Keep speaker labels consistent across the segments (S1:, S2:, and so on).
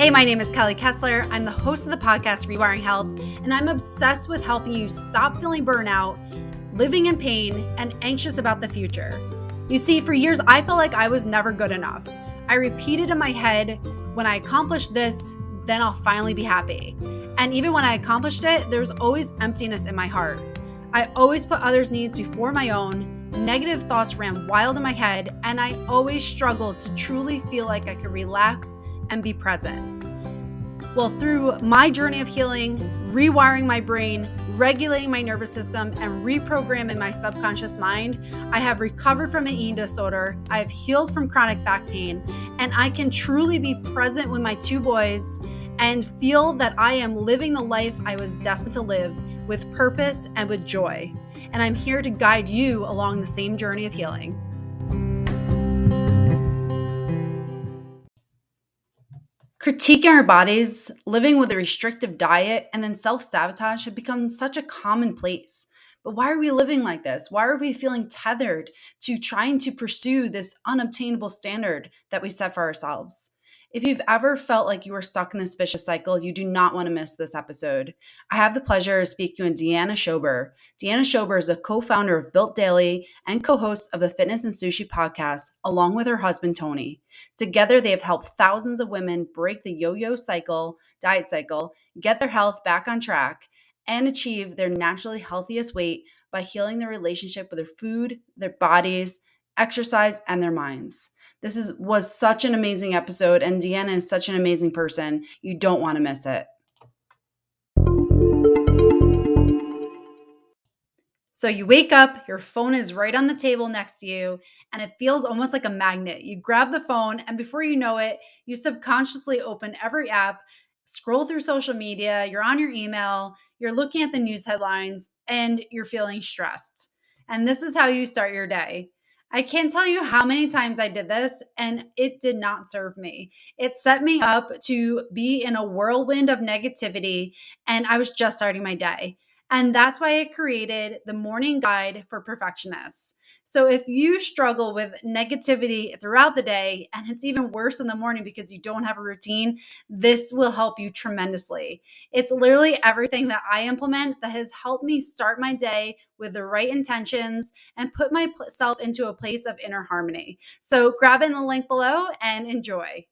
S1: Hey, my name is Kelly Kessler. I'm the host of the podcast Rewiring Health, and I'm obsessed with helping you stop feeling burnout, living in pain, and anxious about the future. You see, for years, I felt like I was never good enough. I repeated in my head, when I accomplish this, then I'll finally be happy. And even when I accomplished it, there was always emptiness in my heart. I always put others' needs before my own. Negative thoughts ran wild in my head, and I always struggled to truly feel like I could relax and be present. Well, through my journey of healing, rewiring my brain, regulating my nervous system, and reprogramming my subconscious mind, I have recovered from an eating disorder, I have healed from chronic back pain, and I can truly be present with my 2 boys and feel that I am living the life I was destined to live with purpose and with joy. And I'm here to guide you along the same journey of healing. Critiquing our bodies, living with a restrictive diet, and then self-sabotage have become such a commonplace. But why are we living like this? Why are we feeling tethered to trying to pursue this unobtainable standard that we set for ourselves? If you've ever felt like you were stuck in this vicious cycle, you do not want to miss this episode. I have the pleasure of speaking with Deanna Schober. Deanna Schober is a co-founder of Built Daily and co-host of the Fitness and Sushi podcast, along with her husband, Tony. Together, they have helped thousands of women break the yo-yo diet cycle, get their health back on track, and achieve their naturally healthiest weight by healing their relationship with their food, their bodies, exercise, and their minds. This was such an amazing episode, and Deanna is such an amazing person. You don't want to miss it. So you wake up, your phone is right on the table next to you, and it feels almost like a magnet. You grab the phone, and before you know it, you subconsciously open every app, scroll through social media, you're on your email, you're looking at the news headlines, and you're feeling stressed. And this is how you start your day. I can't tell you how many times I did this, and it did not serve me. It set me up to be in a whirlwind of negativity, and I was just starting my day. And that's why I created the morning guide for perfectionists. So if you struggle with negativity throughout the day, and it's even worse in the morning because you don't have a routine, this will help you tremendously. It's literally everything that I implement that has helped me start my day with the right intentions and put myself into a place of inner harmony. So grab in the link below and enjoy.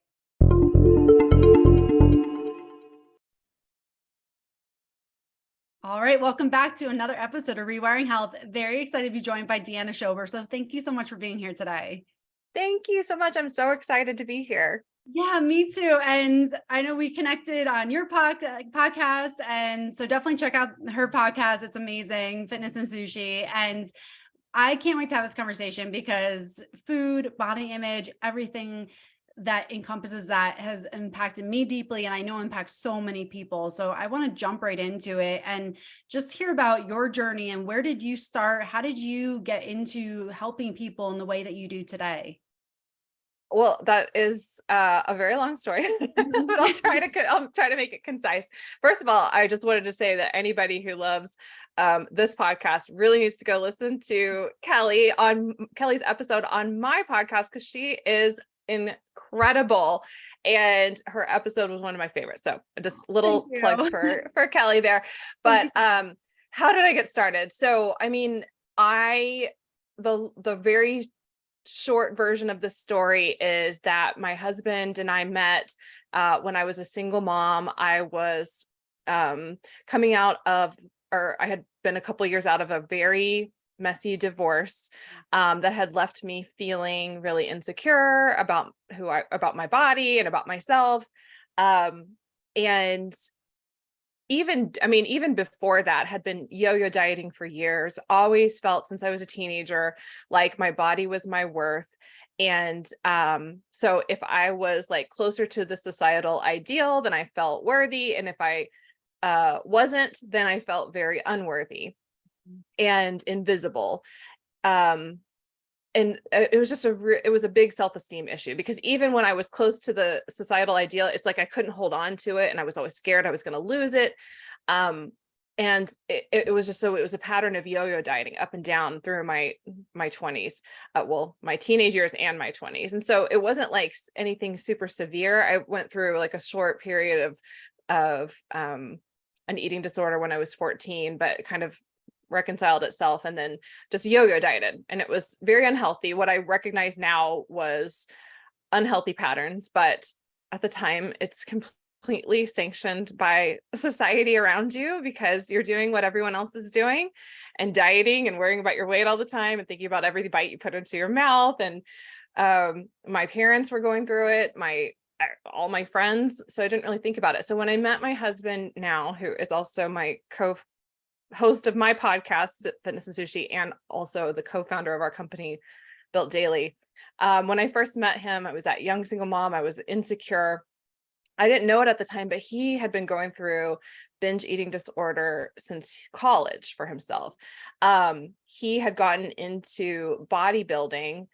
S1: All right, welcome back to another episode of Rewiring Health. Very excited to be joined by Deanna Schober. So thank you so much for being here today.
S2: Thank you so much. I'm so excited to be here.
S1: Yeah, me too. And I know we connected on your podcast. And so definitely check out her podcast. It's amazing, Fitness and Sushi. And I can't wait to have this conversation because food, body image, everything that encompasses that has impacted me deeply, and I know impacts so many people. So I want to jump right into it and just hear about your journey and where did you start? How did you get into helping people in the way that you do today?
S2: Well, that is a very long story, but I'll try to make it concise. First of all, I just wanted to say that anybody who loves this podcast really needs to go listen to Kelly's episode on my podcast because she is incredible, and her episode was one of my favorites. So just a little plug for Kelly there. But how did I get started? So I mean, the very short version of the story is that my husband and I met when I was a single mom. I was coming out of, or I had been a couple years out of a very messy divorce that had left me feeling really insecure about my body and about myself. And even before that, had been yo-yo dieting for years, always felt since I was a teenager, like my body was my worth. And so if I was like closer to the societal ideal, then I felt worthy. And if I wasn't, then I felt very unworthy and invisible. And it was just it was a big self-esteem issue, because even when I was close to the societal ideal, it's like I couldn't hold on to it, and I was always scared I was going to lose it. And it was just, so it was a pattern of yo-yo dieting up and down through my 20s, well, my teenage years and my 20s. And so it wasn't like anything super severe. I went through like a short period of an eating disorder when I was 14, but it kind of reconciled itself, and then just yo-yo dieted, and it was very unhealthy. What I recognize now was unhealthy patterns, but at the time it's completely sanctioned by society around you, because you're doing what everyone else is doing and dieting and worrying about your weight all the time and thinking about every bite you put into your mouth. And my parents were going through it, all my friends. So I didn't really think about it. So when I met my husband now, who is also my host of my podcast, Fitness Sushi, and also the co-founder of our company, Built Daily. When I first met him, I was that young single mom. I was insecure. I didn't know it at the time, but he had been going through binge eating disorder since college for himself. He had gotten into bodybuilding,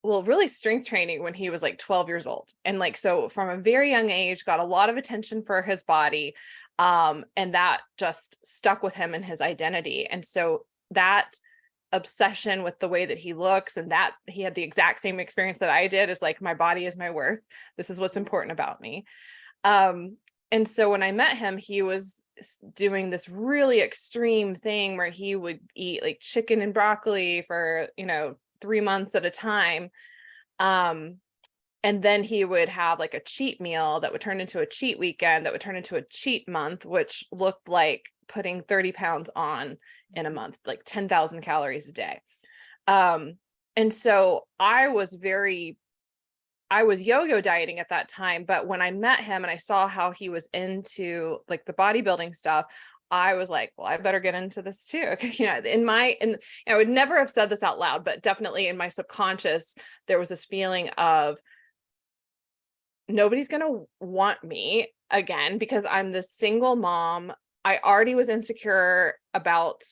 S2: well, really strength training, when he was like 12 years old. And like, so from a very young age, got a lot of attention for his body. And that just stuck with him and his identity. And so that obsession with the way that he looks, and that he had the exact same experience that I did, is like, my body is my worth. This is what's important about me. And so when I met him, he was doing this really extreme thing where he would eat like chicken and broccoli for, 3 months at a time. And then he would have like a cheat meal that would turn into a cheat weekend, that would turn into a cheat month, which looked like putting 30 pounds on in a month, like 10,000 calories a day. And so I was yo-yo dieting at that time. But when I met him and I saw how he was into like the bodybuilding stuff, I was like, well, I better get into this too. And I would never have said this out loud, but definitely in my subconscious, there was this feeling of, nobody's going to want me again, because I'm this single mom. I already was insecure about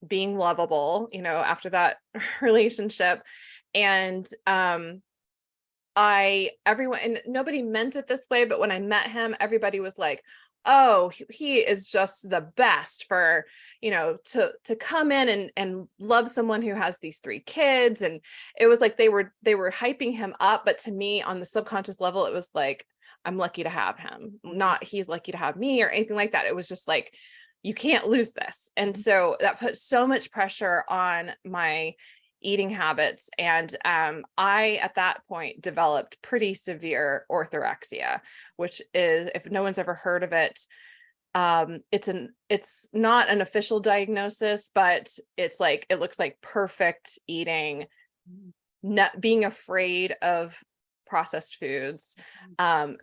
S2: being lovable, after that relationship. And, everyone, and nobody meant it this way, but when I met him, everybody was like, oh, he is just the best for, to come in and love someone who has these 3 kids. And it was like, they were hyping him up. But to me, on the subconscious level, it was like, I'm lucky to have him, not he's lucky to have me or anything like that. It was just like, you can't lose this. And so that put so much pressure on my eating habits. And I, at that point, developed pretty severe orthorexia, which is, if no one's ever heard of it, it's not an official diagnosis, but it's like, it looks like perfect eating, not being afraid of processed foods,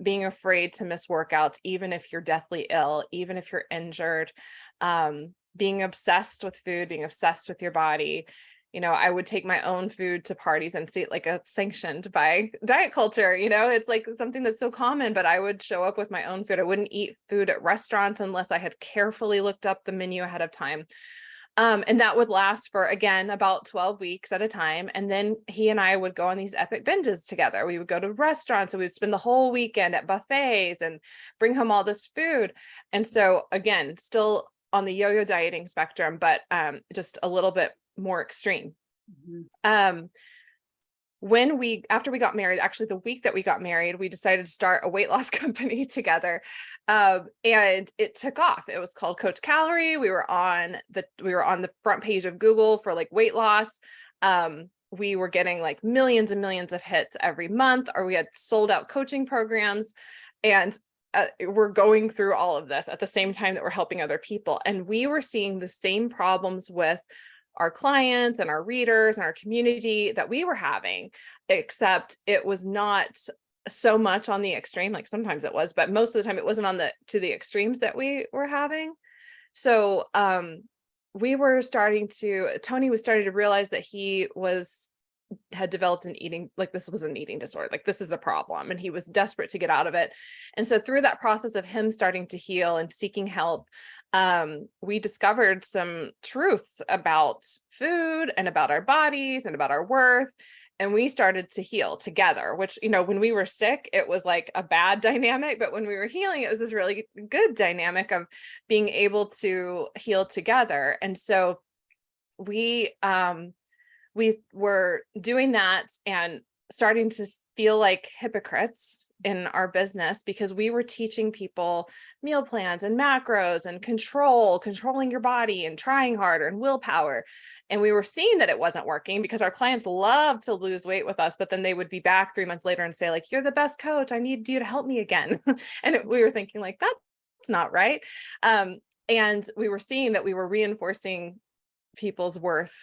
S2: being afraid to miss workouts, even if you're deathly ill, even if you're injured, being obsessed with food, being obsessed with your body. I would take my own food to parties and see it like it's sanctioned by diet culture. It's like something that's so common, but I would show up with my own food. I wouldn't eat food at restaurants unless I had carefully looked up the menu ahead of time. And that would last for, again, about 12 weeks at a time. And then he and I would go on these epic binges together. We would go to restaurants and we would spend the whole weekend at buffets and bring home all this food. And so again, still on the yo-yo dieting spectrum, but just a little bit more extreme. After we got married, actually the week that we got married, we decided to start a weight loss company together. And it took off. It was called Coach Calorie. We were on the front page of Google for like weight loss. We were getting like millions and millions of hits every month, or we had sold out coaching programs. And we're going through all of this at the same time that we're helping other people. And we were seeing the same problems with our clients and our readers and our community that we were having, except it was not so much on the extreme. Like sometimes it was, but most of the time it wasn't to the extremes that we were having. So Tony was starting to realize that he had developed this was an eating disorder, like this is a problem, and he was desperate to get out of it. And so through that process of him starting to heal and seeking help, we discovered some truths about food and about our bodies and about our worth. and we started to heal together, which, when we were sick, it was like a bad dynamic, but when we were healing, it was this really good dynamic of being able to heal together. And so we were doing that and starting to feel like hypocrites in our business, because we were teaching people meal plans and macros and controlling your body and trying harder and willpower. And we were seeing that it wasn't working, because our clients love to lose weight with us, but then they would be back 3 months later and say like, you're the best coach. I need you to help me again. And we were thinking like, that's not right. And we were seeing that we were reinforcing people's worth,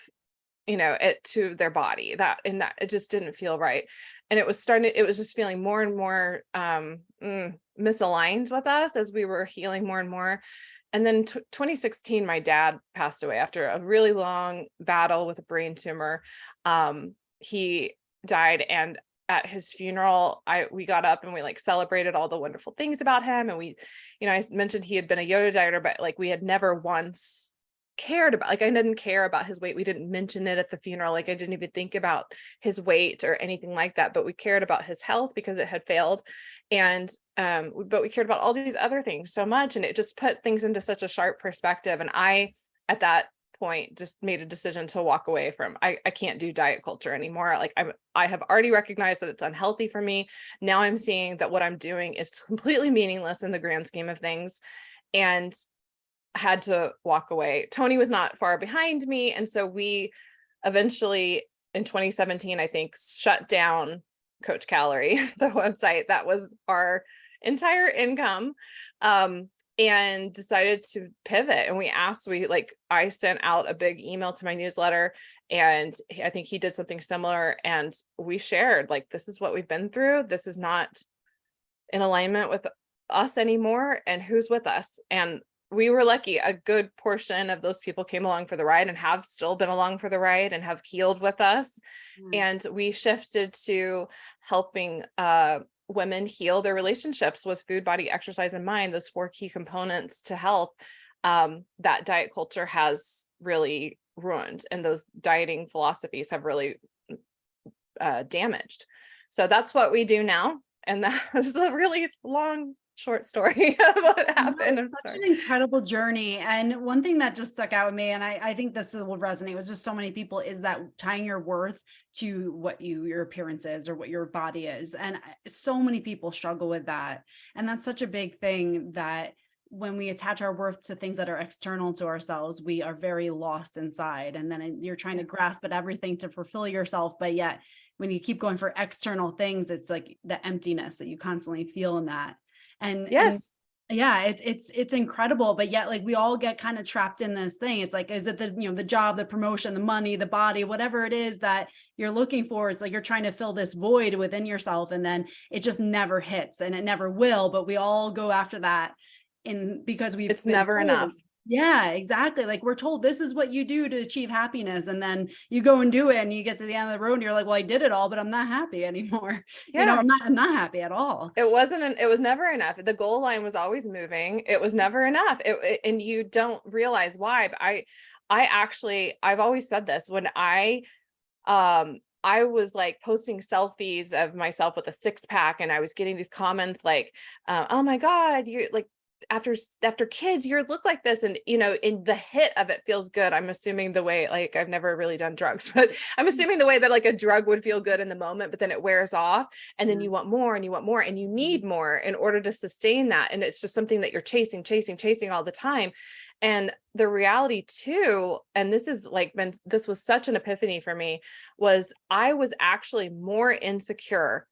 S2: it to their body, that it just didn't feel right. And it was just feeling more and more misaligned with us as we were healing more and more. And then 2016, my dad passed away after a really long battle with a brain tumor. He died, and at his funeral, we got up and we like celebrated all the wonderful things about him. And we, I mentioned he had been a yo-yo dieter, but like we had never once cared about, like I didn't care about his weight. We didn't mention it at the funeral. Like I didn't even think about his weight or anything like that, but we cared about his health because it had failed. And but we cared about all these other things so much, and it just put things into such a sharp perspective. And I, at that point, just made a decision to walk away from, I can't do diet culture anymore. Like I have already recognized that it's unhealthy for me. Now I'm seeing that what I'm doing is completely meaningless in the grand scheme of things, and had to walk away. Tony was not far behind me. And so we eventually in 2017, I think, shut down Coach Calorie, the website that was our entire income, and decided to pivot. And I sent out a big email to my newsletter, and I think he did something similar. And we shared like, this is what we've been through. This is not in alignment with us anymore. And who's with us? And we were lucky. A good portion of those people came along for the ride and have still been along for the ride and have healed with us. And we shifted to helping women heal their relationships with food, body, exercise, and mind, those 4 key components to health that diet culture has really ruined, and those dieting philosophies have really damaged. So that's what we do now. And that was a really long, short story of what happened.
S1: It's such an incredible journey. And one thing that just stuck out with me, and I think this will resonate with just so many people, is that tying your worth to what your appearance is or what your body is. And so many people struggle with that. And that's such a big thing, that when we attach our worth to things that are external to ourselves, we are very lost inside. And then you're trying to grasp at everything to fulfill yourself. But yet when you keep going for external things, it's like the emptiness that you constantly feel in that. And
S2: yes.
S1: Yeah, it's incredible, but yet like we all get kind of trapped in this thing. It's like, is it the job, the promotion, the money, the body, whatever it is that you're looking for? It's like you're trying to fill this void within yourself, and then it just never hits, and it never will. But we all go after that, because it's
S2: never enough.
S1: Yeah, exactly. Like we're told this is what you do to achieve happiness. And then you go and do it, and you get to the end of the road and you're like, well, I did it all, but I'm not happy anymore.
S2: Yeah.
S1: I'm not happy at all.
S2: It was never enough. The goal line was always moving. It was never enough. And you don't realize why. But I've always said this, when I was like posting selfies of myself with a 6-pack, and I was getting these comments like, oh my God, you're like, after kids, you look like this. And, in the hit of it feels good. I'm assuming the way, like, I've never really done drugs, but I'm assuming the way that like a drug would feel good in the moment, but then it wears off, and then you want more and you want more, and you need more in order to sustain that. And it's just something that you're chasing all the time. And the reality too, and this was such an epiphany for me, was I was actually more insecure.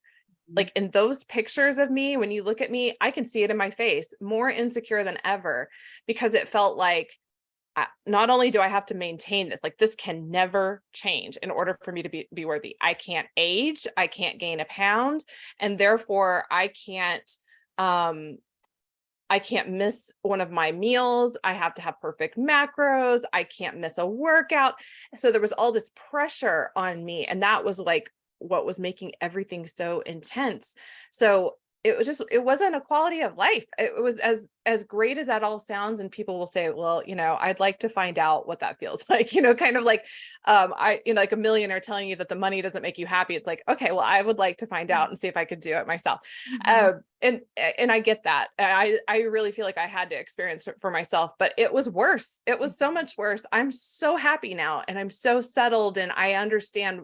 S2: Like in those pictures of me, when you look at me, I can see it in my face, more insecure than ever, because it felt like, not only do I have to maintain this, like this can never change in order for me to be worthy. I can't age, I can't gain a pound, and therefore I can't miss one of my meals. I have to have perfect macros. I can't miss a workout. So there was all this pressure on me, and that was like what was making everything so intense. So it wasn't a quality of life. It was as great as that all sounds. And people will say, well, I'd like to find out what that feels like, kind of like, like a millionaire telling you that the money doesn't make you happy. It's like, okay, well, I would like to find out and see if I could do it myself. And I get that. I really feel like I had to experience it for myself, but it was worse. It was so much worse. I'm so happy now, and I'm so settled, and I understand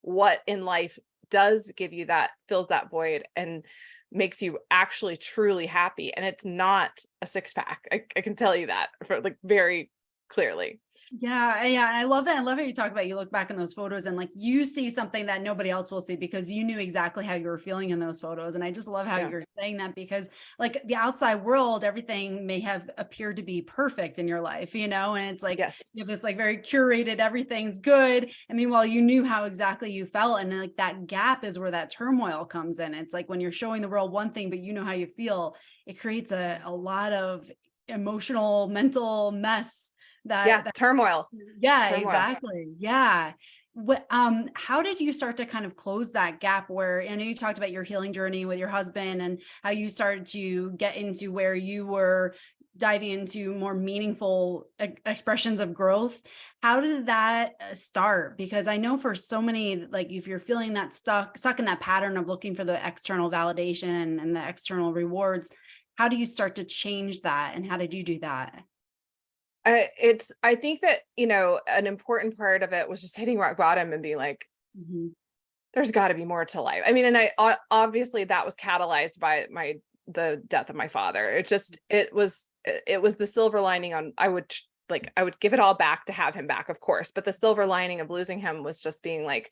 S2: what in life does give you that, fills that void and makes you actually truly happy. And it's not a six pack. I can tell you that for like very clearly.
S1: Yeah. I love that. I love how you talk about, you look back in those photos and like you see something that nobody else will see because you knew exactly how you were feeling in those photos. And I just love how you're saying that, because like the outside world, everything may have appeared to be perfect in your life, and it's like, you have this like very curated, everything's good. And meanwhile, you knew how exactly you felt. And like that gap is where that turmoil comes in. It's like when you're showing the world one thing, but you know how you feel, it creates a lot of emotional, mental mess.
S2: Turmoil.
S1: Exactly. Yeah. How did you start to kind of close that gap where, I know you talked about your healing journey with your husband and how you started to get into where you were diving into more meaningful expressions of growth. How did that start? Because I know for so many, like if you're feeling that stuck in that pattern of looking for the external validation and the external rewards, how do you start to change that? And how did you do that?
S2: I think that, an important part of it was just hitting rock bottom and being like, there's got to be more to life. I mean, and obviously that was catalyzed by the death of my father. It was the silver lining on, I would give it all back to have him back, of course. But the silver lining of losing him was just being like,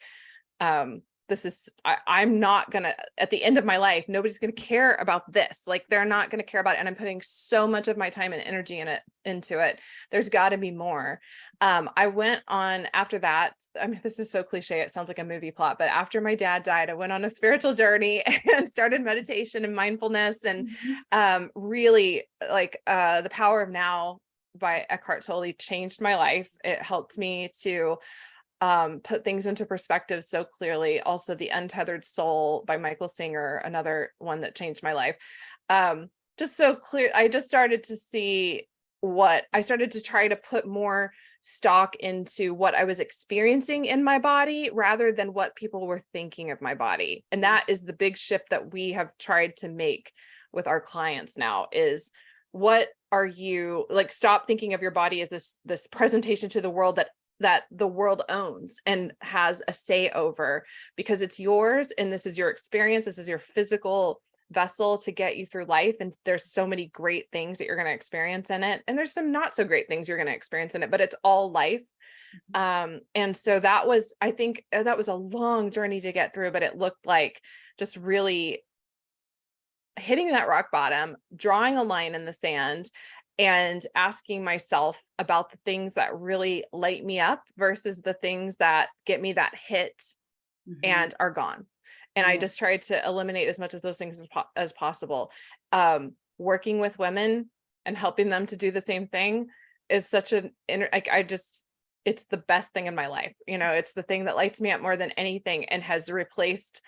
S2: I'm not gonna, at the end of my life, nobody's gonna care about this. Like they're not gonna care about it. And I'm putting so much of my time and energy into it. There's gotta be more. I went on after that. I mean, this is so cliche. It sounds like a movie plot, but after my dad died, I went on a spiritual journey and started meditation and mindfulness and, really like, The Power of Now by Eckhart Tolle changed my life. It helped me to put things into perspective so clearly. Also, The Untethered Soul by Michael Singer, another one that changed my life. Just so clear. I just started to see I started to try to put more stock into what I was experiencing in my body rather than what people were thinking of my body. And that is the big shift that we have tried to make with our clients now is, what are you like, stop thinking of your body as this presentation to the world that the world owns and has a say over, because it's yours and this is your experience. This is your physical vessel to get you through life. And there's so many great things that you're going to experience in it. And there's some not so great things you're going to experience in it, but it's all life. And so I think that was a long journey to get through, but it looked like just really hitting that rock bottom, drawing a line in the sand, and asking myself about the things that really light me up versus the things that get me that hit and are gone. And I just tried to eliminate as much of those things as possible. Working with women and helping them to do the same thing is such it's the best thing in my life. It's the thing that lights me up more than anything and has replaced,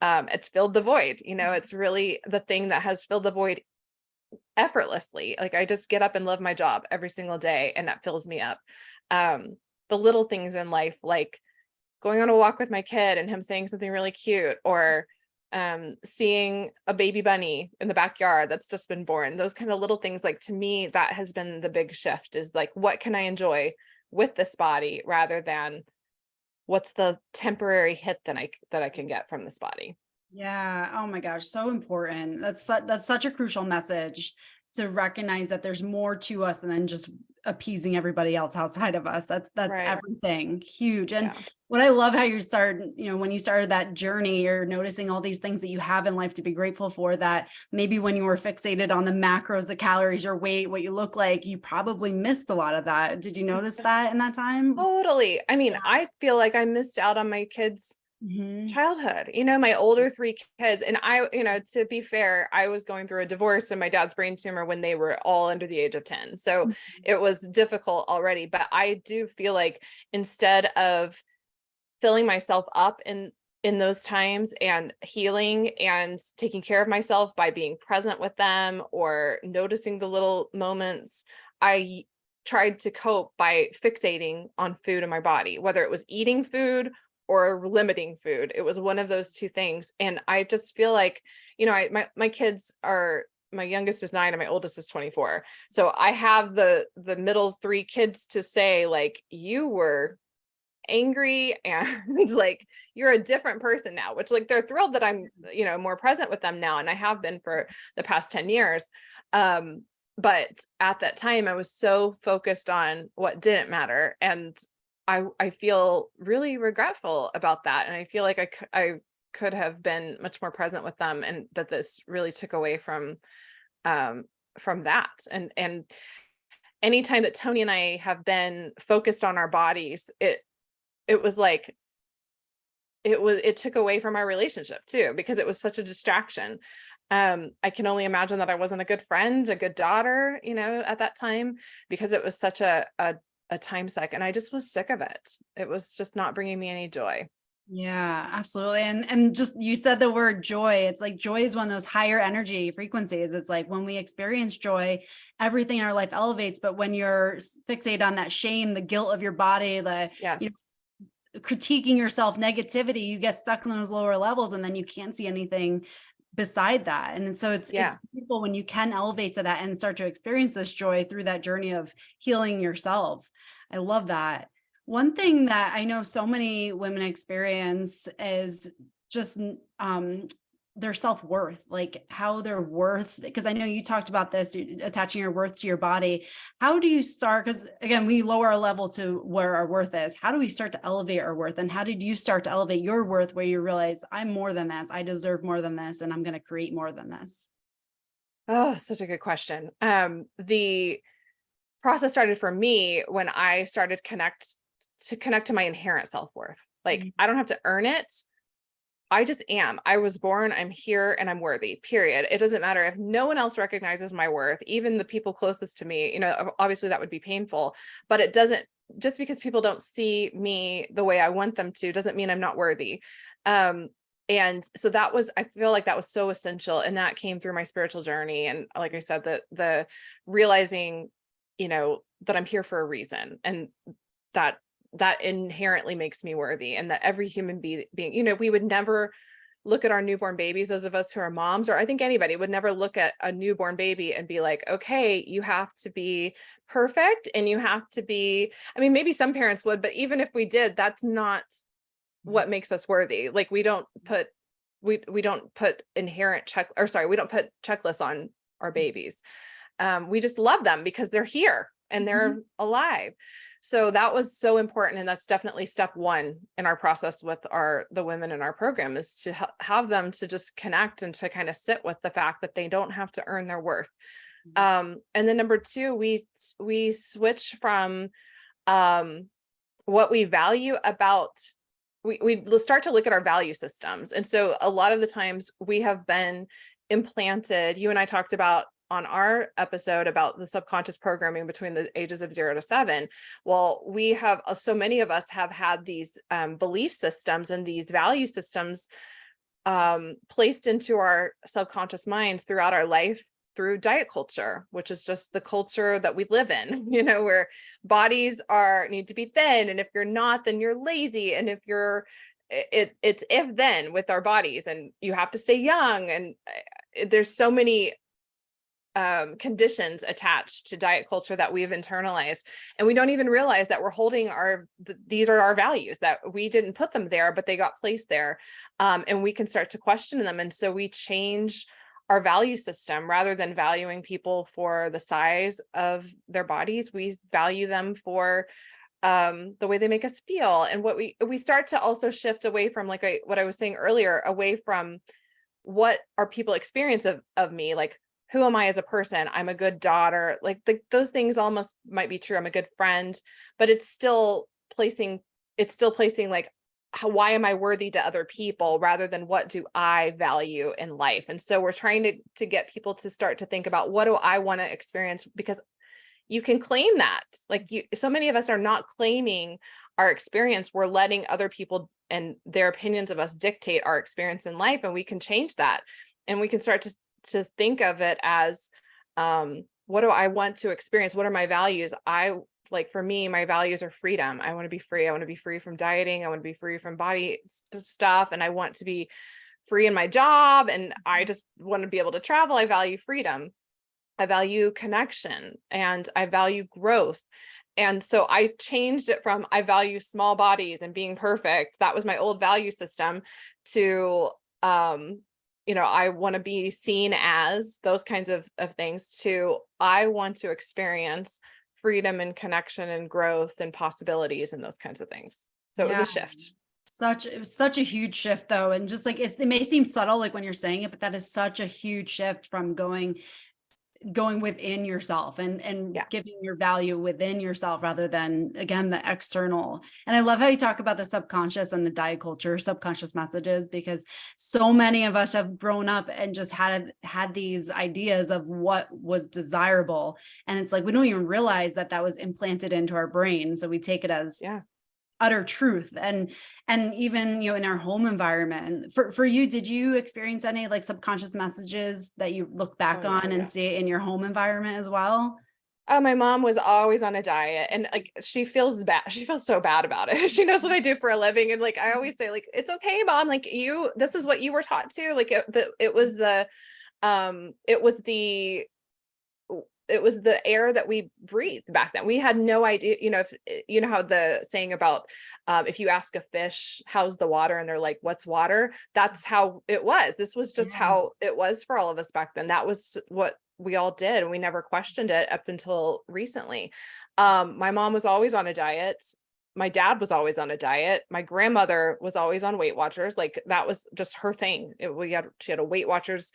S2: it's filled the void. It's really the thing that has filled the void effortlessly. Like I just get up and love my job every single day, and that fills me up. The little things in life, like going on a walk with my kid and him saying something really cute, or seeing a baby bunny in the backyard that's just been born. Those kind of little things, like to me, that has been the big shift, is like, what can I enjoy with this body rather than what's the temporary hit that I can get from this body.
S1: Yeah. Oh my gosh. So important. That's such a crucial message, to recognize that there's more to us than just appeasing everybody else outside of us. That's
S2: Right.
S1: everything huge. And what I love how you started, when you started that journey, you're noticing all these things that you have in life to be grateful for, that maybe when you were fixated on the macros, the calories, your weight, what you look like, you probably missed a lot of that. Did you notice that in that time?
S2: Totally. I mean, I feel like I missed out on my kids' childhood, my older 3 kids. And to be fair, I was going through a divorce and my dad's brain tumor when they were all under the age of 10. So it was difficult already. But I do feel like instead of filling myself up in in those times, and healing and taking care of myself by being present with them or noticing the little moments. I tried to cope by fixating on food in my body, whether it was eating food or limiting food. It was one of those two things. And I just feel like, my kids are, my youngest is 9 and my oldest is 24. So I have the middle 3 kids to say, like, you were angry and like you're a different person now, which, like, they're thrilled that I'm more present with them now, and I have been for the past 10 years. But at that time I was so focused on what didn't matter, and I feel really regretful about that, and I feel like I could have been much more present with them, and that this really took away from that. And anytime that Tony and I have been focused on our bodies, it was like it took away from our relationship too, because it was such a distraction. I can only imagine that I wasn't a good friend, a good daughter, at that time, because it was such a time suck, and I just was sick of it. It was just not bringing me any joy.
S1: Yeah, absolutely. And just, you said the word joy. It's like joy is one of those higher energy frequencies. It's like when we experience joy, everything in our life elevates. But when you're fixated on that shame, the guilt of your body,
S2: Yes.
S1: Critiquing yourself, negativity, you get stuck in those lower levels, and then you can't see anything beside that. And so it's beautiful when you can elevate to that and start to experience this joy through that journey of healing yourself. I love that. One thing that I know so many women experience is just their self-worth, like how their worth, because I know you talked about this, attaching your worth to your body. How do you start? Because again, we lower our level to where our worth is. How do we start to elevate our worth? And how did you start to elevate your worth where you realize I'm more than this, I deserve more than this, and I'm going to create more than this?
S2: Oh, such a good question. The process started for me when I started to connect to my inherent self-worth. Like, I don't have to earn it. I just am. I was born, I'm here, and I'm worthy, period. It doesn't matter if no one else recognizes my worth, even the people closest to me, obviously that would be painful, but it doesn't, just because people don't see me the way I want them to, doesn't mean I'm not worthy. And so I feel like that was so essential. And that came through my spiritual journey. And like I said, the realizing, that I'm here for a reason, and that inherently makes me worthy, and that every human being, we would never look at our newborn babies, those of us who are moms, or I think anybody would never look at a newborn baby and be like, okay, you have to be perfect, and you have to be, I mean, maybe some parents would, but even if we did, that's not what makes us worthy. Like, we don't put inherent we don't put checklists on our babies. We just love them because they're here and they're alive. So that was so important. And that's definitely step one in our process with the women in our program, is to have them to just connect and to kind of sit with the fact that they don't have to earn their worth. And then number 2, we switch from what we value about, we start to look at our value systems. And so a lot of the times we have been implanted, you and I talked about on our episode about the subconscious programming between the ages of 0 to 7. Well, so many of us have had these belief systems and these value systems placed into our subconscious minds throughout our life through diet culture, which is just the culture that we live in, where bodies need to be thin. And if you're not, then you're lazy. And if you're, it's if then with our bodies, and you have to stay young. And there's so many conditions attached to diet culture that we've internalized, and we don't even realize that we're holding these are our values, that we didn't put them there, but they got placed there. And we can start to question them. And so we change our value system. Rather than valuing people for the size of their bodies, we value them for the way they make us feel. And what we start to also shift away from, what I was saying earlier, away from what are people experience of me, like, who am I as a person? I'm a good daughter. Like, those things almost might be true. I'm a good friend, but it's still placing like, why am I worthy to other people, rather than what do I value in life? And so we're trying to get people to start to think about, what do I want to experience? Because you can claim that. Like, so many of us are not claiming our experience. We're letting other people and their opinions of us dictate our experience in life, and we can change that. And we can start to think of it as, what do I want to experience? What are my values? Like for me, my values are freedom. I want to be free. I want to be free from dieting. I want to be free from body stuff. And I want to be free in my job. And I just want to be able to travel. I value freedom. I value connection, and I value growth. And so I changed it from I value small bodies and being perfect. That was my old value system, to, I want to be seen as those kinds of things, to I want to experience freedom and connection and growth and possibilities and those kinds of things. So it was a shift.
S1: It was such a huge shift though. And just like, it may seem subtle, like when you're saying it, but that is such a huge shift from going within yourself and giving your value within yourself rather than, again, the external. And I love how you talk about the subconscious and the diet culture, subconscious messages, because so many of us have grown up and just had these ideas of what was desirable. And it's like, we don't even realize that was implanted into our brain. So we take it as utter truth. And even, in our home environment, for you, did you experience any like subconscious messages that you look back on and see it in your home environment as well?
S2: Oh, my mom was always on a diet, and like, she feels bad. She feels so bad about it. She knows what I do for a living. And like, I always say, like, it's okay, Mom. Like, this is what you were taught to. Like, it was the air that we breathed back then. We had no idea, if you know how the saying about, if you ask a fish, how's the water? And they're like, what's water? That's how it was. This was just how it was for all of us back then. That was what we all did. And we never questioned it up until recently. My mom was always on a diet. My dad was always on a diet. My grandmother was always on Weight Watchers. Like, that was just her thing. She had a Weight Watchers,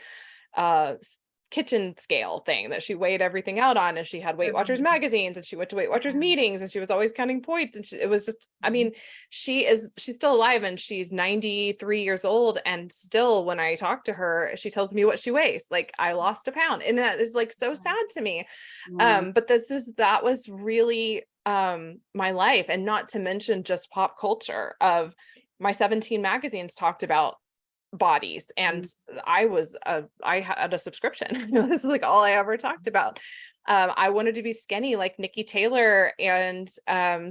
S2: kitchen scale thing that she weighed everything out on, and she had Weight Watchers magazines, and she went to Weight Watchers meetings, and she was always counting points. And it was just, I mean, she's still alive, and she's 93 years old, and still when I talk to her, she tells me what she weighs. Like, I lost a pound, and that is like so sad to me. But that was really my life. And not to mention just pop culture of my 17 magazines talked about bodies, and I had a subscription. This is like all I ever talked about. I wanted to be skinny like Nikki Taylor and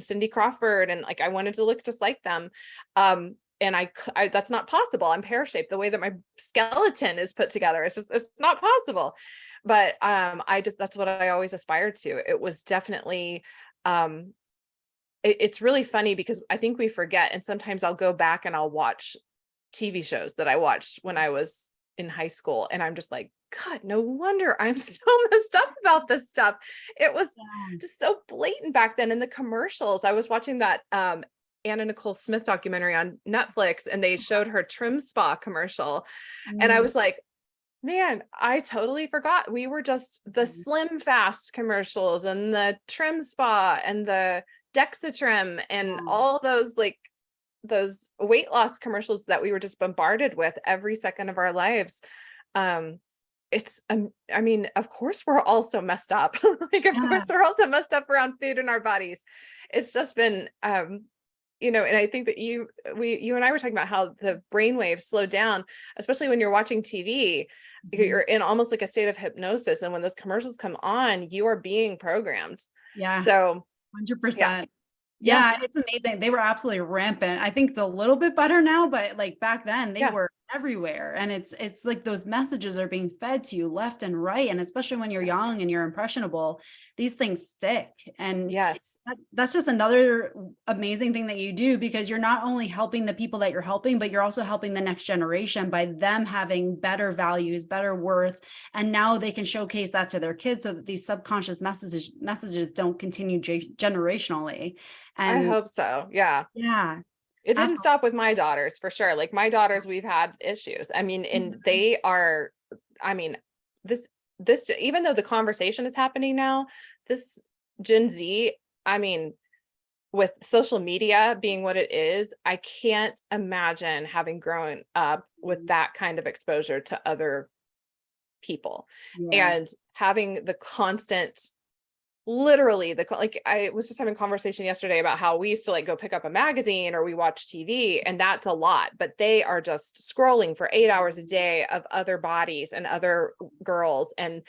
S2: Cindy Crawford, and like I wanted to look just like them. And I that's not possible. I'm pear-shaped. The way that my skeleton is put together, it's not possible. But that's what I always aspired to. It was definitely it's really funny because I think we forget, and sometimes I'll go back and I'll watch TV shows that I watched when I was in high school, and I'm just like, God, no wonder I'm so messed up about this stuff. It was just so blatant back then. In the commercials, I was watching that Anna Nicole Smith documentary on Netflix, and they showed her Trim Spa commercial, and I was like, man, I totally forgot we were just the Slim Fast commercials and the Trim Spa and the Dexatrim and all those like those weight loss commercials that we were just bombarded with every second of our lives. It's I mean, of course we're all so messed up. Like, of course we're also messed up around food in our bodies. It's just been and I think that you and I were talking about how the brainwaves slow down, especially when you're watching TV. You're in almost like a state of hypnosis, and when those commercials come on, you are being programmed. So
S1: 100%. Yeah, it's amazing. They were absolutely rampant. I think it's a little bit better now, but like back then they were everywhere. And it's like those messages are being fed to you left and right. And especially when you're young and you're impressionable, these things stick. And that's just another amazing thing that you do, because you're not only helping the people that you're helping, but you're also helping the next generation by them having better values, better worth. And now they can showcase that to their kids so that these subconscious messages don't continue generationally. And
S2: I hope so. Yeah. It didn't stop with my daughters, for sure. Like, my daughters, we've had issues. I mean, and they are, I mean, this, even though the conversation is happening now, this Gen Z, I mean, with social media being what it is, I can't imagine having grown up with that kind of exposure to other people and having the constant literally like I was just having a conversation yesterday about how we used to like go pick up a magazine or we watch TV, and that's a lot, but they are just scrolling for 8 hours a day of other bodies and other girls and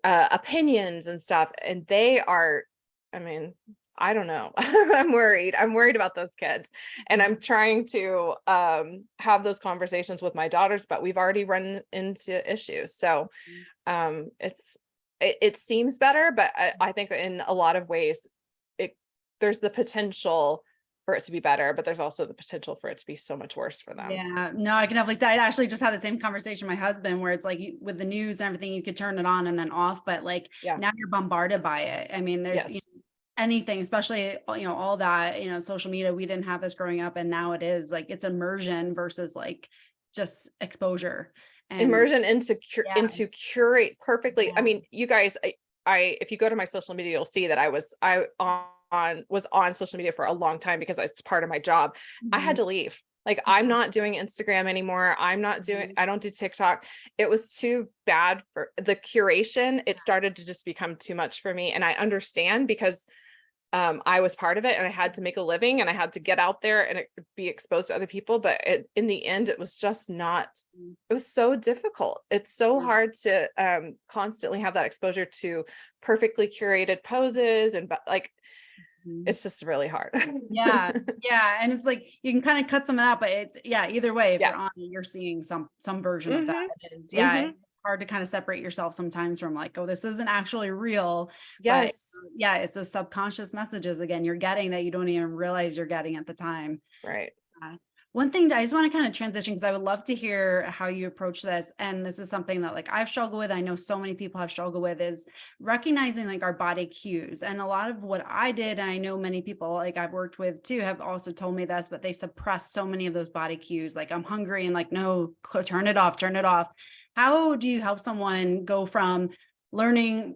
S2: opinions and stuff. And they are, I mean, I don't know. I'm worried about those kids, and I'm trying to have those conversations with my daughters, but we've already run into issues. So it seems better, but I think in a lot of ways, there's the potential for it to be better, but there's also the potential for it to be so much worse for them.
S1: Yeah, no, I can definitely say I actually just had the same conversation with my husband, where it's like with the news and everything, you could turn it on and then off, but like now you're bombarded by it. I mean, there's anything, especially, all that, social media, we didn't have this growing up, and now it is like it's immersion versus like just exposure. And
S2: immersion into curate perfectly. I mean, you guys, I if you go to my social media, you'll see that I was on social media for a long time because it's part of my job. I had to leave. Like, I'm not doing Instagram anymore. I don't do TikTok. It was too bad for the curation. It started to just become too much for me. And I understand, because I was part of it, and I had to make a living, and I had to get out there and be exposed to other people. But in the end, it was just not, it was so difficult. It's so hard to constantly have that exposure to perfectly curated poses, and like, it's just really hard.
S1: Yeah. And it's like, you can kind of cut some of that, but it's, either way, if you're on it, you're seeing some version of that. It is, it's hard to kind of separate yourself sometimes from like, oh, this isn't actually real.
S2: Yes.
S1: But it's those subconscious messages again, you're getting that you don't even realize you're getting at the time.
S2: Right.
S1: One thing that I just want to kind of transition, because I would love to hear how you approach this. And this is something that like I've struggled with. I know so many people have struggled with, is recognizing like our body cues. And a lot of what I did, and I know many people like I've worked with too, have also told me this, but they suppress so many of those body cues. Like, I'm hungry, and like, no, turn it off. How do you help someone go from learning,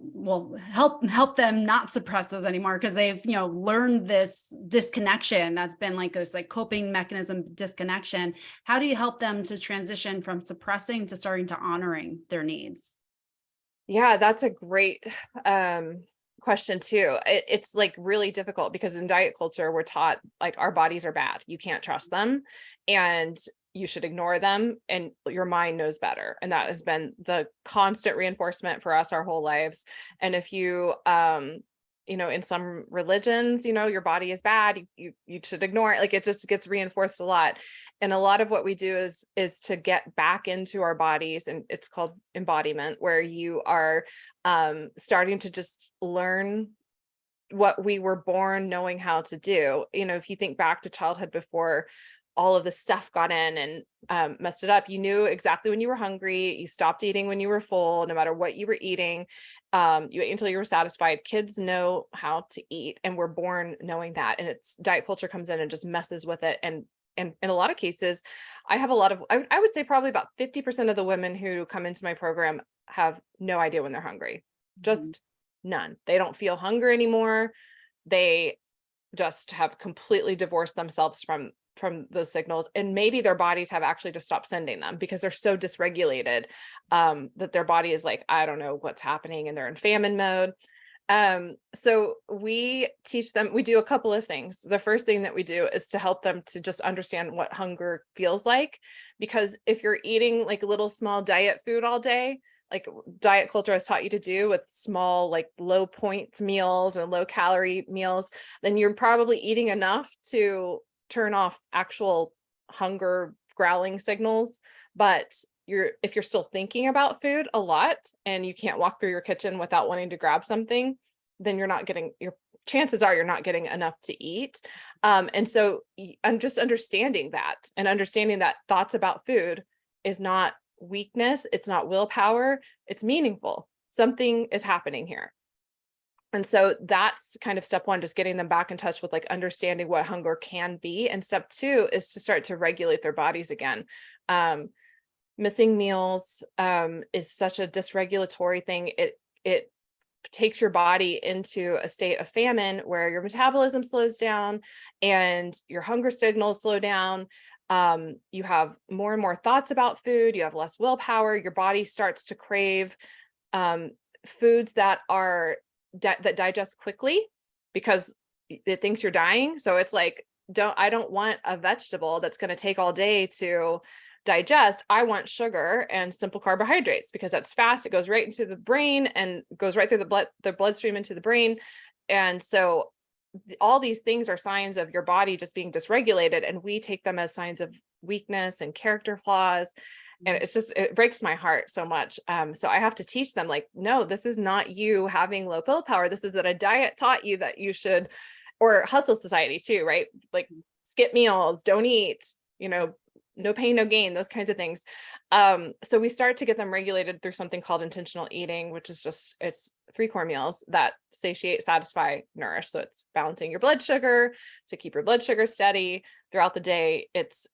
S1: help them not suppress those anymore, because they've learned this disconnection that's been like this like coping mechanism disconnection? How do you help them to transition from suppressing to starting to honoring their needs?
S2: Yeah, that's a great question too. It's like really difficult, because in diet culture, we're taught like our bodies are bad, you can't trust them, and you should ignore them, and your mind knows better. And that has been the constant reinforcement for us our whole lives. And if you, in some religions, your body is bad, you should ignore it. Like, it just gets reinforced a lot. And a lot of what we do is to get back into our bodies, and it's called embodiment, where you are starting to just learn what we were born knowing how to do. If you think back to childhood, before all of this stuff got in and messed it up, you knew exactly when you were hungry. You stopped eating when you were full, no matter what you were eating. You ate until you were satisfied. Kids know how to eat, and we're born knowing that. And it's diet culture comes in and just messes with it. And in a lot of cases, I have a lot of, I would say probably about 50% of the women who come into my program have no idea when they're hungry. Just none. They don't feel hunger anymore. They just have completely divorced themselves from those signals, and maybe their bodies have actually just stopped sending them because they're so dysregulated that their body is like, I don't know what's happening, and they're in famine mode. So we teach them, we do a couple of things. The first thing that we do is to help them to just understand what hunger feels like, because if you're eating like little small diet food all day, like diet culture has taught you to do, with small, like low point meals and low calorie meals, then you're probably eating enough to turn off actual hunger growling signals. But if you're still thinking about food a lot, and you can't walk through your kitchen without wanting to grab something, then chances are you're not getting enough to eat. And so I'm just understanding that thoughts about food is not weakness, it's not willpower, it's meaningful. Something is happening here. And so that's kind of step one, just getting them back in touch with like understanding what hunger can be. And step two is to start to regulate their bodies again. Missing meals is such a dysregulatory thing. It takes your body into a state of famine where your metabolism slows down and your hunger signals slow down. You have more and more thoughts about food. You have less willpower. Your body starts to crave foods that are that digests quickly because it thinks you're dying. So it's like, I don't want a vegetable that's going to take all day to digest. I want sugar and simple carbohydrates because that's fast. It goes right into the brain and goes right through the bloodstream into the brain. And so all these things are signs of your body just being dysregulated, and we take them as signs of weakness and character flaws. And it breaks my heart so much. So I have to teach them, like, no, this is not you having low willpower. This is that a diet taught you that you should, or hustle society too, right? Like skip meals, don't eat, no pain, no gain, those kinds of things. So we start to get them regulated through something called intentional eating, which is it's 3 core meals that satiate, satisfy, nourish. So it's balancing your blood sugar to keep your blood sugar steady throughout the day. It's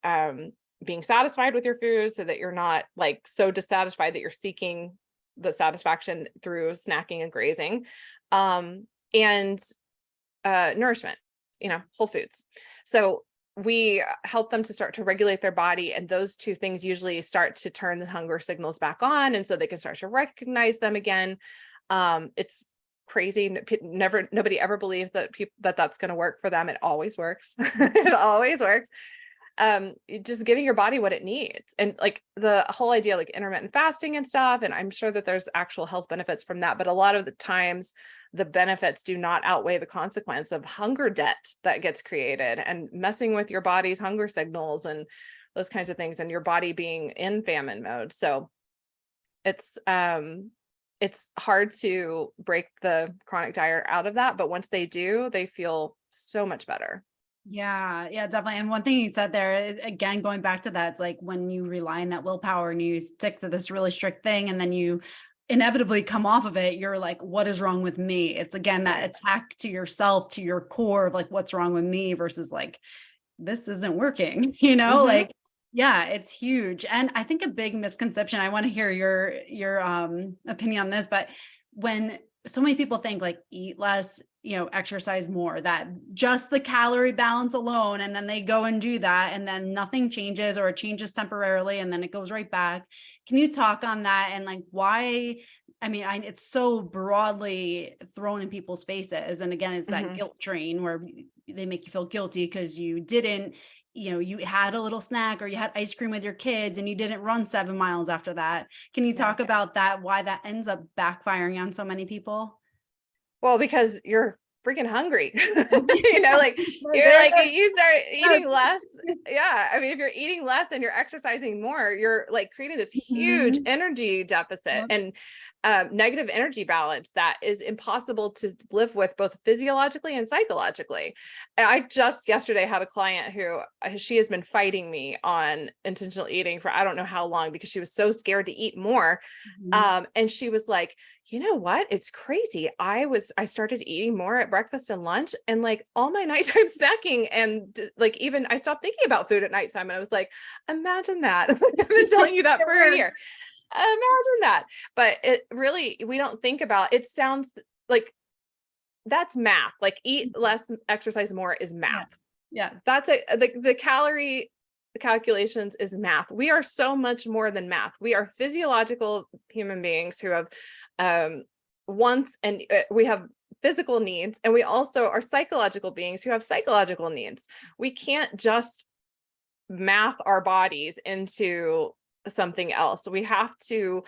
S2: being satisfied with your food so that you're not like so dissatisfied that you're seeking the satisfaction through snacking and grazing, and nourishment, whole foods. So we help them to start to regulate their body, and those 2 things usually start to turn the hunger signals back on, and so they can start to recognize them again. It's crazy. Nobody ever believes that that's going to work for them. It always works. It always works. Just giving your body what it needs, and like the whole idea, like intermittent fasting and stuff. And I'm sure that there's actual health benefits from that, but a lot of the times the benefits do not outweigh the consequence of hunger debt that gets created and messing with your body's hunger signals and those kinds of things, and your body being in famine mode. So it's hard to break the chronic diet out of that, but once they do, they feel so much better.
S1: Yeah, definitely. And one thing you said there, again, going back to that, it's like when you rely on that willpower and you stick to this really strict thing, and then you inevitably come off of it, you're like, what is wrong with me? It's again, that attack to yourself, to your core of like, what's wrong with me versus like, this isn't working, like, yeah, it's huge. And I think a big misconception, I want to hear your opinion on this, but when so many people think like eat less, exercise more, that just the calorie balance alone, and then they go and do that, and then nothing changes, or it changes temporarily and then it goes right back. Can you talk on that and like why? I mean, it's so broadly thrown in people's faces. And again, it's that guilt train where they make you feel guilty because you didn't, you had a little snack, or you had ice cream with your kids and you didn't run 7 miles after that. Can you talk about that, why that ends up backfiring on so many people?
S2: Well, because you're freaking hungry, like you start eating less. Yeah. I mean, if you're eating less and you're exercising more, you're like creating this huge energy deficit and negative energy balance that is impossible to live with, both physiologically and psychologically. And I just yesterday had a client who she has been fighting me on intentional eating for I don't know how long, because she was so scared to eat more. And she was like, you know what? It's crazy. I started eating more at breakfast and lunch, and like all my nighttime snacking, and like even I stopped thinking about food at nighttime. And I was like, imagine that. I've been telling you that for a year. Imagine that. But it really, we don't think about it. Sounds like that's math. Like eat less, exercise more is math.
S1: Yes.
S2: That's the calorie calculations is math. We are so much more than math. We are physiological human beings who have wants, and we have physical needs, and we also are psychological beings who have psychological needs. We can't just math our bodies into something else. We have to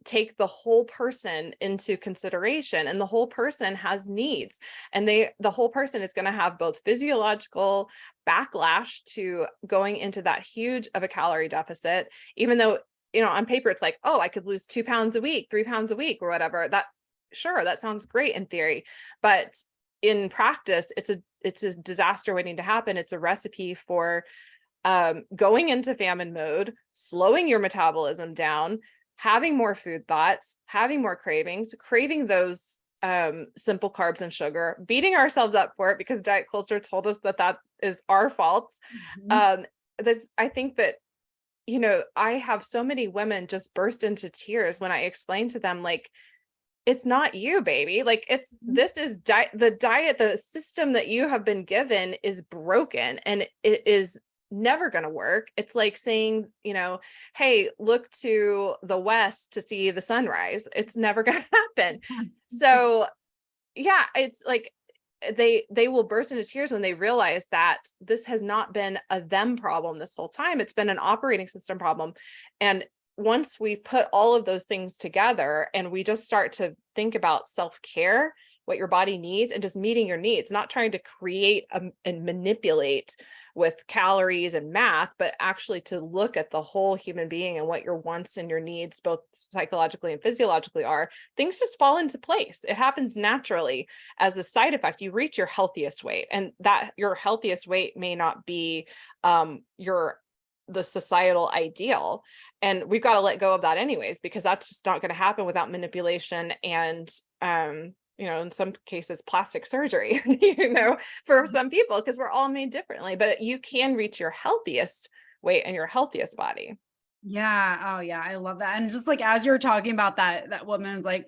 S2: take the whole person into consideration, and the whole person has needs, and the whole person is going to have both physiological backlash to going into that huge of a calorie deficit, even though on paper it's like, oh, I could lose 2 pounds a week, 3 pounds a week, or whatever. That sounds great in theory, but in practice it's a disaster waiting to happen. It's a recipe for going into famine mode, slowing your metabolism down, having more food thoughts, having more cravings, craving those simple carbs and sugar, beating ourselves up for it because diet culture told us that is our fault. I think that, I have so many women just burst into tears when I explain to them, like, it's not you, baby. Like this is the diet, the system that you have been given is broken, and it is never going to work. It's like saying, hey, look to the west to see the sunrise. It's never going to happen. So yeah, it's like they will burst into tears when they realize that this has not been a them problem this whole time. It's been an operating system problem. And once we put all of those things together and we just start to think about self-care, what your body needs, and just meeting your needs, not trying to create and manipulate with calories and math, but actually to look at the whole human being and what your wants and your needs, both psychologically and physiologically, are, things just fall into place. It happens naturally. As a side effect, you reach your healthiest weight, and that your healthiest weight may not be the societal ideal. And we've got to let go of that anyways, because that's just not going to happen without manipulation and in some cases, plastic surgery, for some people, because we're all made differently. But you can reach your healthiest weight and your healthiest body.
S1: Yeah. Oh yeah. I love that. And just like, as you're talking about that woman's like,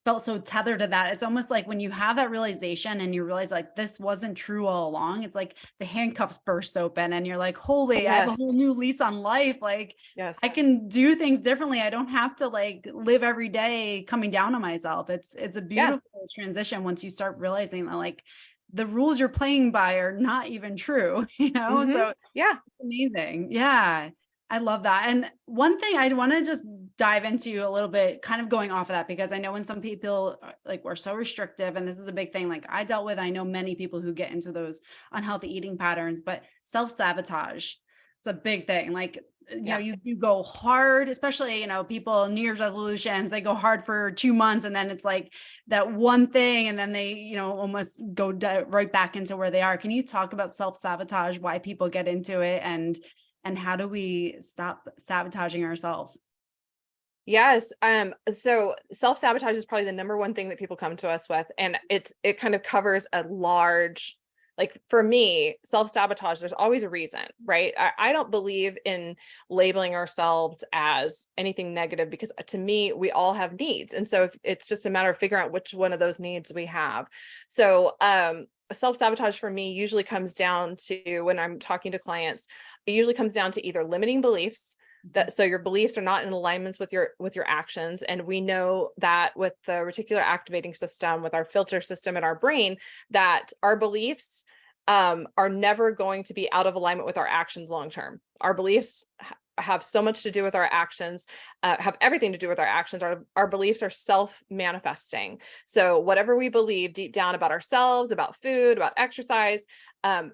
S1: felt so tethered to that. It's almost like when you have that realization and you realize like this wasn't true all along, it's like the handcuffs burst open and you're like, holy, I have a whole new lease on life. Like
S2: Yes.
S1: I can do things differently. I don't have to like live every day coming down on myself. It's a beautiful transition once you start realizing that like the rules you're playing by are not even true, So
S2: yeah,
S1: it's amazing. Yeah. I love that. And one thing I want to just dive into a little bit, kind of going off of that, because I know when some people like we're so restrictive, and this is a big thing, like I dealt with, I know many people who get into those unhealthy eating patterns, but self-sabotage, it's a big thing. Like, you go hard, especially, people, New Year's resolutions, they go hard for 2 months and then it's like that one thing. And then they, almost go right back into where they are. Can you talk about self-sabotage, why people get into it, and how do we stop sabotaging ourselves?
S2: Yes. So self-sabotage is probably the number one thing that people come to us with. And it kind of covers a large, like for me, self-sabotage, there's always a reason, right? I don't believe in labeling ourselves as anything negative, because to me, we all have needs. And so it's just a matter of figuring out which one of those needs we have. So, self-sabotage for me usually comes down to, when I'm talking to clients, it usually comes down to either limiting beliefs, that so your beliefs are not in alignment with your actions. And we know that with the reticular activating system, with our filter system in our brain, that our beliefs are never going to be out of alignment with our actions long term. Our beliefs have so much to do with our actions, have everything to do with our actions. Our beliefs are self-manifesting. So whatever we believe deep down about ourselves, about food, about exercise,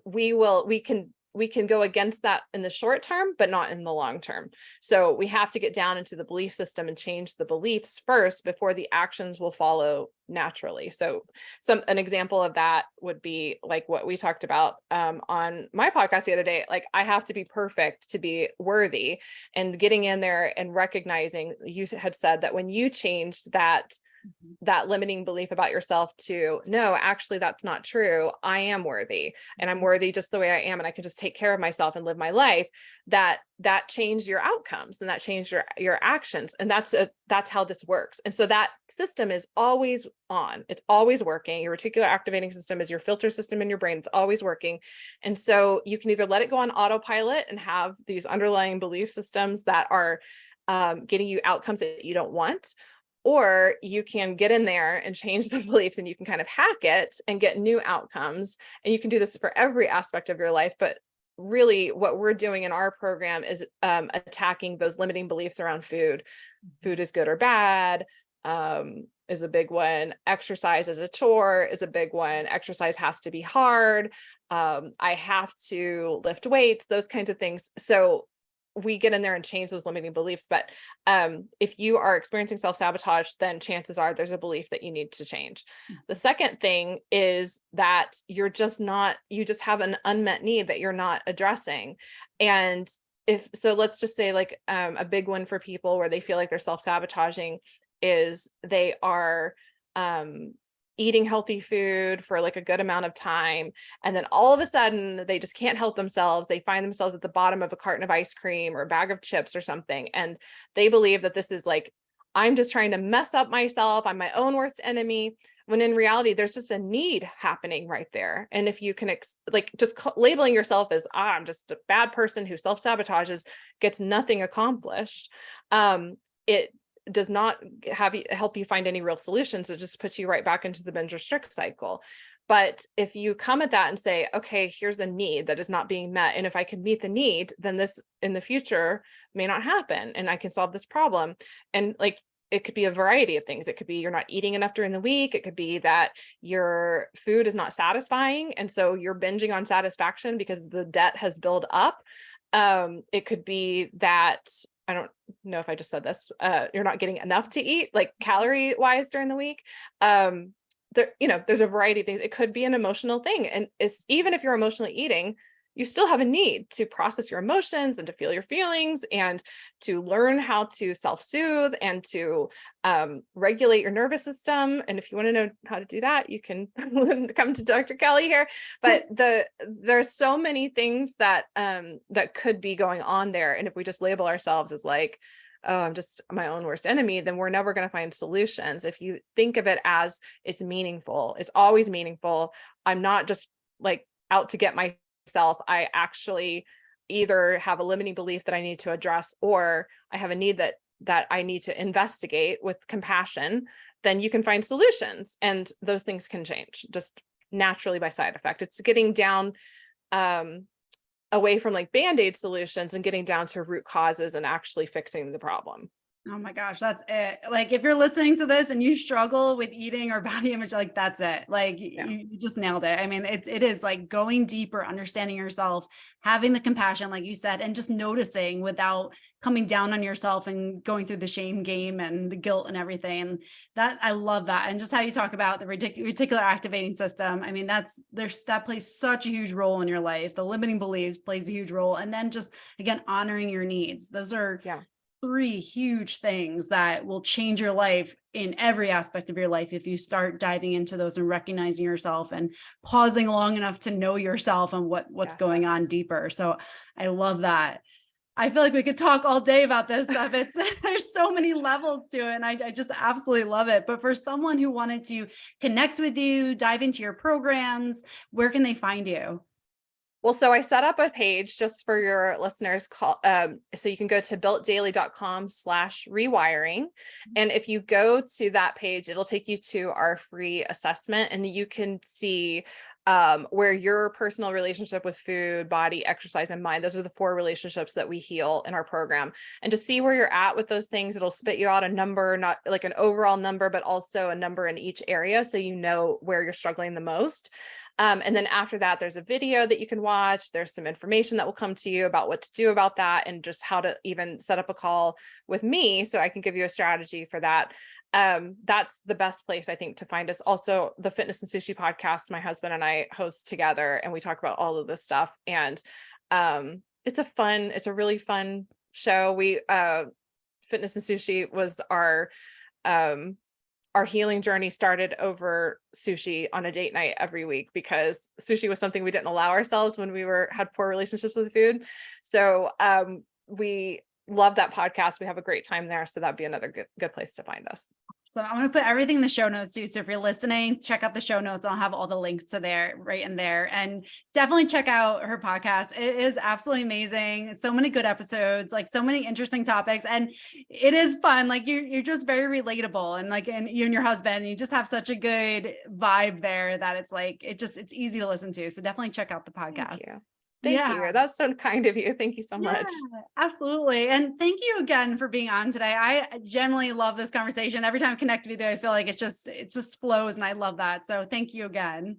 S2: we can go against that in the short term, but not in the long term. So we have to get down into the belief system and change the beliefs first before the actions will follow naturally. So an example of that would be like what we talked about on my podcast the other day. Like, I have to be perfect to be worthy, and getting in there and recognizing, you had said that when you changed that limiting belief about yourself to, no, actually, that's not true. I am worthy, and I'm worthy just the way I am. And I can just take care of myself and live my life. That changed your outcomes, and that changed your actions. And that's how this works. And so that system is always on. It's always working. Your reticular activating system is your filter system in your brain. It's always working. And so you can either let it go on autopilot and have these underlying belief systems that are getting you outcomes that you don't want, or you can get in there and change the beliefs, and you can kind of hack it and get new outcomes. And you can do this for every aspect of your life. But really what we're doing in our program is attacking those limiting beliefs around food. Food is good or bad, is a big one. Exercise is a chore is a big one. Exercise has to be hard. I have to lift weights, those kinds of things. So we get in there and change those limiting beliefs. But if you are experiencing self-sabotage, then chances are there's a belief that you need to change. The second thing is that you just have an unmet need that you're not addressing. And let's just say like a big one for people where they feel like they're self-sabotaging is they are eating healthy food for like a good amount of time. And then all of a sudden they just can't help themselves. They find themselves at the bottom of a carton of ice cream or a bag of chips or something. And they believe that this is like, I'm just trying to mess up myself. I'm my own worst enemy. When in reality, there's just a need happening right there. And if you can labeling yourself as, I'm just a bad person who self-sabotages, gets nothing accomplished. does not help you find any real solutions. It just puts you right back into the binge restrict cycle. But if you come at that and say, okay, here's a need that is not being met, and if I can meet the need, then this in the future may not happen, and I can solve this problem. And like, it could be a variety of things. It could be you're not eating enough during the week. It could be that your food is not satisfying, and so you're binging on satisfaction because the debt has built up. It could be that, I don't know if I just said this, you're not getting enough to eat, like calorie wise during the week. There's a variety of things. It could be an emotional thing. And it's, even if you're emotionally eating, you still have a need to process your emotions and to feel your feelings and to learn how to self-soothe and to regulate your nervous system. And if you want to know how to do that, you can come to Dr. Kelly here. But there's so many things that could be going on there. And if we just label ourselves as like, oh, I'm just my own worst enemy, then we're never going to find solutions. If you think of it as it's meaningful, it's always meaningful. I'm not just like out to get myself. I actually either have a limiting belief that I need to address, or I have a need that I need to investigate with compassion. Then you can find solutions, and those things can change just naturally by side effect. It's getting down away from like band-aid solutions and getting down to root causes and actually fixing the problem.
S1: Oh my gosh, that's it. Like, if you're listening to this and you struggle with eating or body image, like, that's it. Like, you just nailed it. I mean, it is like going deeper, understanding yourself, having the compassion, like you said, and just noticing without coming down on yourself and going through the shame game and the guilt and everything. And I love that. And just how you talk about the reticular activating system. I mean, that plays such a huge role in your life. The limiting beliefs plays a huge role. And then just, again, honoring your needs. Those are three huge things that will change your life in every aspect of your life if you start diving into those and recognizing yourself and pausing long enough to know yourself and what's going on deeper. So I love that. I feel like we could talk all day about this stuff. There's so many levels to it, and I just absolutely love it. But for someone who wanted to connect with you, dive into your programs, where can they find you?
S2: Well, so I set up a page just for your listeners, so you can go to builtdaily.com/rewiring. And if you go to that page, it'll take you to our free assessment, and you can see where your personal relationship with food, body, exercise, and mind, those are the 4 relationships that we heal in our program. And to see where you're at with those things, it'll spit you out a number, not like an overall number, but also a number in each area, so you know where you're struggling the most. And then after that, there's a video that you can watch. There's some information that will come to you about what to do about that, and just how to even set up a call with me so I can give you a strategy for that. That's the best place, I think, to find us. Also, the Fitness and Sushi podcast, my husband and I host together, and we talk about all of this stuff. And it's a really fun show. Fitness and Sushi was our healing journey started over sushi on a date night every week, because sushi was something we didn't allow ourselves when we had poor relationships with food. So we love that podcast. We have a great time there. So that'd be another good place to find us.
S1: So I'm going to put everything in the show notes too. So if you're listening, check out the show notes. I'll have all the links to there right in there, and definitely check out her podcast. It is absolutely amazing. So many good episodes, like so many interesting topics, and it is fun. Like you're just very relatable, and you and your husband, you just have such a good vibe there that it's like, it's easy to listen to. So definitely check out the podcast.
S2: Thank you. That's so kind of you. Thank you so much.
S1: Absolutely. And thank you again for being on today. I genuinely love this conversation. Every time I connect with you, I feel like it just flows, and I love that. So thank you again.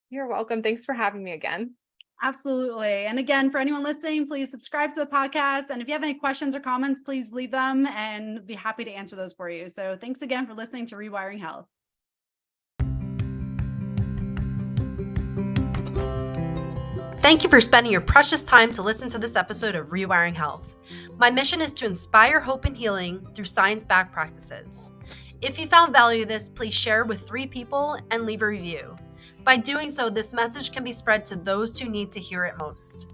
S2: You're welcome. Thanks for having me again.
S1: Absolutely. And again, for anyone listening, please subscribe to the podcast. And if you have any questions or comments, please leave them, and be happy to answer those for you. So thanks again for listening to Rewiring Health. Thank you for spending your precious time to listen to this episode of Rewiring Health. My mission is to inspire hope and healing through science-backed practices. If you found value in this, please share with 3 people and leave a review. By doing so, this message can be spread to those who need to hear it most.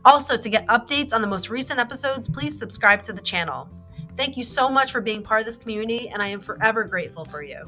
S1: Also, to get updates on the most recent episodes, please subscribe to the channel. Thank you so much for being part of this community, and I am forever grateful for you.